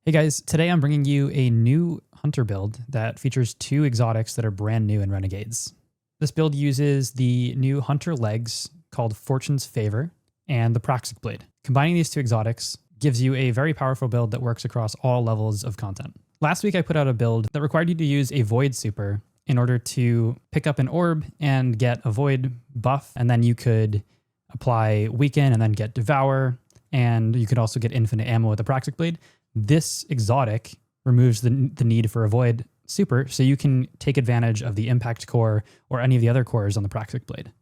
Hey guys, today I'm bringing you a new hunter build that features two exotics that are brand new in Renegades. This build uses the new hunter legs called Fortune's Favor and the Praxic Blade. Combining these two exotics gives you a very powerful build that works across all levels of content. Last week I put out a build that required you to use a Void super in order to pick up an orb and get a Void buff, and then you could apply Weaken and then get Devour, and you could also get infinite ammo with the Praxic Blade. This exotic removes the need for a Void super, so you can take advantage of the Impact Core or any of the other cores on the Praxic Blade.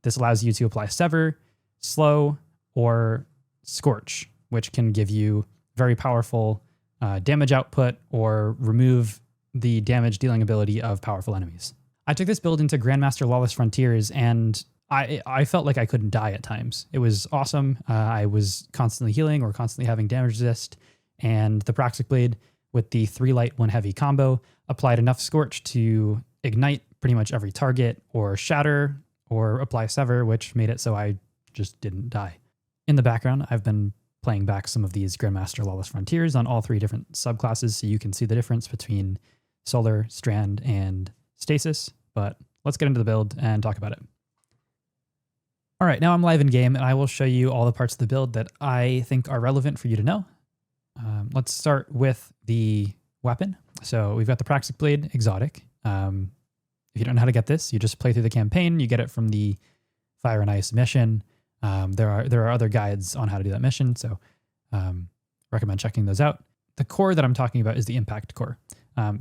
This allows you to apply Sever, Slow, or Scorch, which can give you very powerful damage output or remove the damage dealing ability of powerful enemies. I took this build into Grandmaster Lawless Frontiers, and I felt like I couldn't die at times. It was awesome. I was constantly healing or constantly having damage resist. And the Praxic Blade with the 3 light 1 heavy combo applied enough Scorch to ignite pretty much every target or shatter or apply Sever, which made it so I just didn't die. In the background, I've been playing back some of these Grandmaster Lawless Frontiers on all 3 different subclasses, so you can see the difference between Solar, Strand, and Stasis. But let's get into the build and talk about it. All right, now I'm live in game, and I will show you all the parts of the build that I think are relevant for you to know. Let's start with the weapon. So we've got the Praxic Blade exotic. If you don't know how to get this, you just play through the campaign. You get it from the Fire and Ice mission. There are other guides on how to do that mission, so recommend checking those out. The core that I'm talking about is the Impact Core.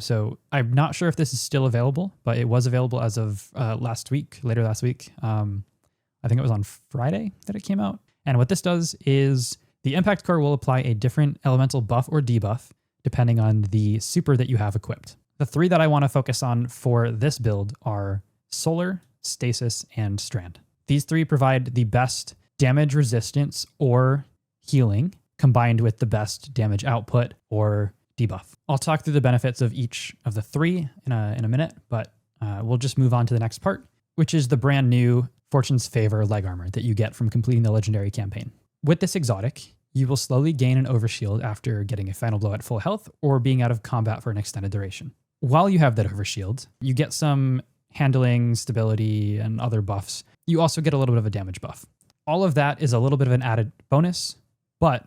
So I'm not sure if this is still available, but it was available as of later last week. I think it was on Friday that it came out. And what this does is the Impact Core will apply a different elemental buff or debuff depending on the super that you have equipped. The 3 that I want to focus on for this build are Solar, Stasis, and Strand. These 3 provide the best damage resistance or healing combined with the best damage output or debuff. I'll talk through the benefits of each of the 3 in a minute, but we'll just move on to the next part, which is the brand new Fortune's Favor leg armor that you get from completing the legendary campaign. With this exotic, you will slowly gain an overshield after getting a final blow at full health or being out of combat for an extended duration. While you have that overshield, you get some handling, stability, and other buffs. You also get a little bit of a damage buff. All of that is a little bit of an added bonus, but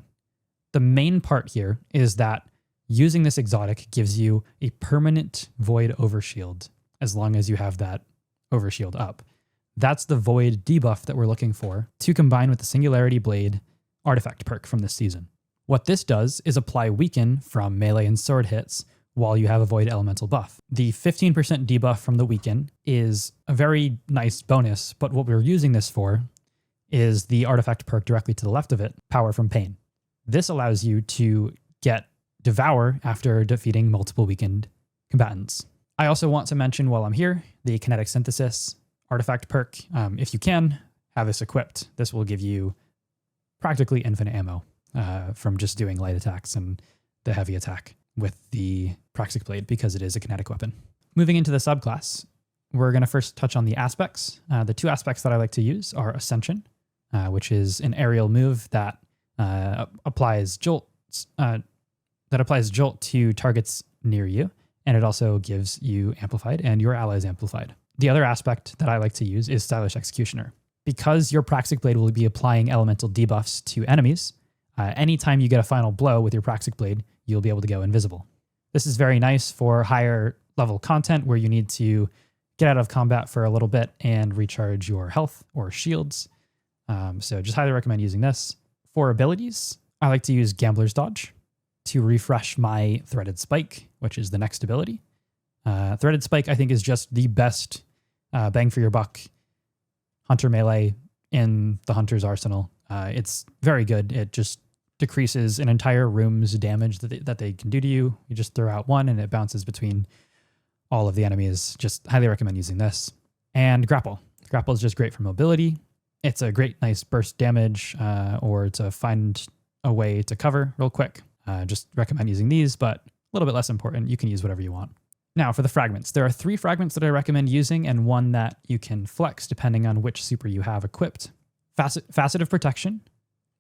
the main part here is that using this exotic gives you a permanent Void overshield as long as you have that overshield up. That's the Void debuff that we're looking for to combine with the Singularity Blade artifact perk from this season. What this does is apply Weaken from melee and sword hits while you have a Void elemental buff. The 15% debuff from the Weaken is a very nice bonus, but what we're using this for is the artifact perk directly to the left of it, Power from Pain. This allows you to get Devour after defeating multiple weakened combatants. I also want to mention while I'm here, the Kinetic Synthesis artifact perk. If you can, have this equipped. This will give you practically infinite ammo from just doing light attacks and the heavy attack with the Praxic Blade because it is a kinetic weapon. Moving into the subclass, we're going to first touch on the aspects. The 2 aspects that I like to use are Ascension, which is an aerial move that applies jolt to targets near you, and it also gives you Amplified and your allies Amplified. The other aspect that I like to use is Stylish Executioner. Because your Praxic Blade will be applying elemental debuffs to enemies, anytime you get a final blow with your Praxic Blade, you'll be able to go invisible. This is very nice for higher level content where you need to get out of combat for a little bit and recharge your health or shields. So just highly recommend using this. For abilities, I like to use Gambler's Dodge to refresh my Threaded Spike, which is the next ability. Threaded Spike, I think, is just the best bang for your buck hunter melee in the hunter's arsenal. It's very good. It just decreases an entire room's damage that they can do to you. You just throw out 1 and it bounces between all of the enemies. Just highly recommend using this. And Grapple. Grapple is just great for mobility. It's a great, nice burst damage or to find a way to cover real quick. Just recommend using these, but a little bit less important. You can use whatever you want. Now for the fragments, there are 3 fragments that I recommend using and 1 that you can flex depending on which super you have equipped. Facet of Protection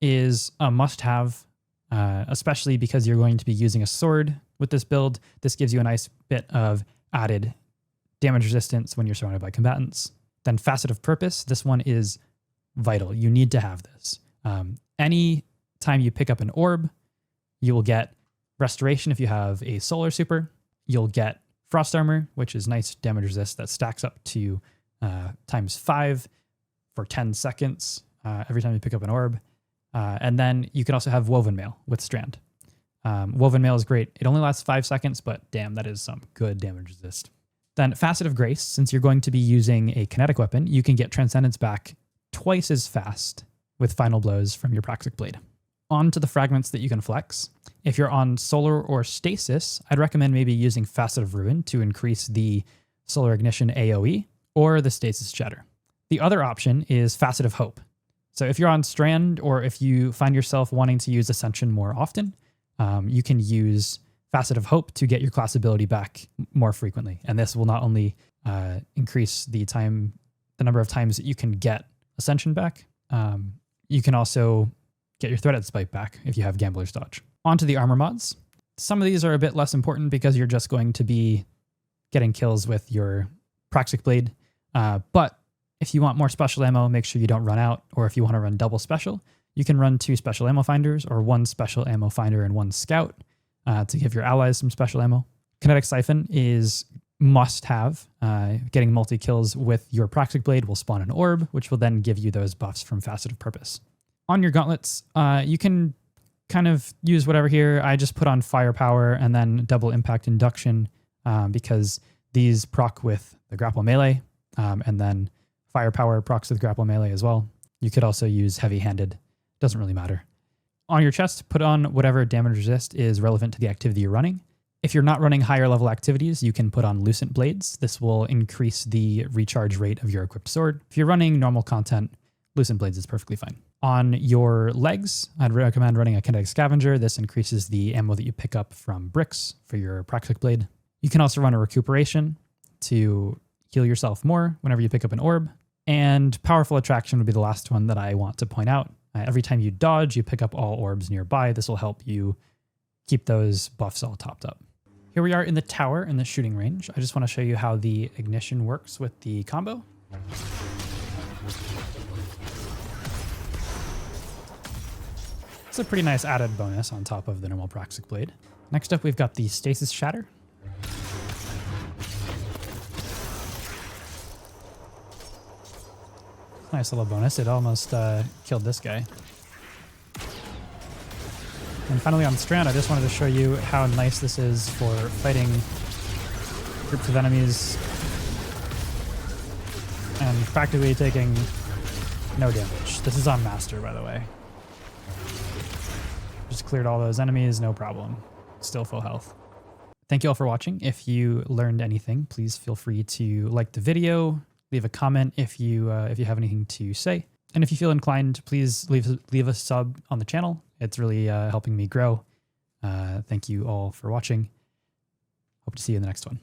is a must-have especially because you're going to be using a sword with this build. This gives you a nice bit of added damage resistance when you're surrounded by combatants. Then Facet of Purpose, this one is vital. You need to have this. Any time you pick up an orb, you will get Restoration if you have a Solar Super. You'll get Frost Armor, which is nice damage resist that stacks up to ×5 for 10 seconds every time you pick up an orb. And then you can also have Woven Mail with Strand. Woven Mail is great. It only lasts 5 seconds, but damn, that is some good damage resist. Then Facet of Grace, since you're going to be using a kinetic weapon, you can get Transcendence back twice as fast with Final Blows from your Praxic Blade. On to the fragments that you can flex. If you're on Solar or Stasis, I'd recommend maybe using Facet of Ruin to increase the Solar Ignition AoE or the Stasis Shatter. The other option is Facet of Hope. So if you're on Strand or if you find yourself wanting to use Ascension more often, you can use Facet of Hope to get your class ability back more frequently. And this will not only increase the number of times that you can get Ascension back, you can also get your Threaded Spike back if you have Gambler's Dodge. On to the armor mods. Some of these are a bit less important because you're just going to be getting kills with your Praxic Blade. But if you want more special ammo, make sure you don't run out. Or if you want to run double special, you can run 2 special ammo finders or 1 special ammo finder and 1 scout to give your allies some special ammo. Kinetic Siphon is must have. Getting multi-kills with your Praxic Blade will spawn an orb, which will then give you those buffs from Facet of Purpose. On your gauntlets, you can kind of use whatever here. I just put on Firepower and then Double Impact Induction because these proc with the Grapple Melee, and then Firepower procs with Grapple Melee as well. You could also use Heavy Handed. Doesn't really matter. On your chest, put on whatever damage resist is relevant to the activity you're running. If you're not running higher level activities, you can put on Lucent Blades. This will increase the recharge rate of your equipped sword. If you're running normal content, Lucent Blades is perfectly fine. On your legs, I'd recommend running a Kinetic Scavenger. This increases the ammo that you pick up from bricks for your Praxic Blade. You can also run a Recuperation to heal yourself more whenever you pick up an orb. And Powerful Attraction would be the last one that I want to point out. Every time you dodge, you pick up all orbs nearby. This will help you keep those buffs all topped up. Here we are in the tower in the shooting range. I just want to show you how the ignition works with the combo. It's a pretty nice added bonus on top of the normal Praxic Blade. Next up, we've got the Stasis Shatter. Nice little bonus. It almost killed this guy. And finally on Strand, I just wanted to show you how nice this is for fighting groups of enemies and practically taking no damage. This is on Master, by the way. Just cleared all those enemies, no problem. Still full health. Thank you all for watching. If you learned anything, please feel free to like the video, leave a comment if you have anything to say. And if you feel inclined, please leave a sub on the channel. It's really helping me grow. Thank you all for watching. Hope to see you in the next one.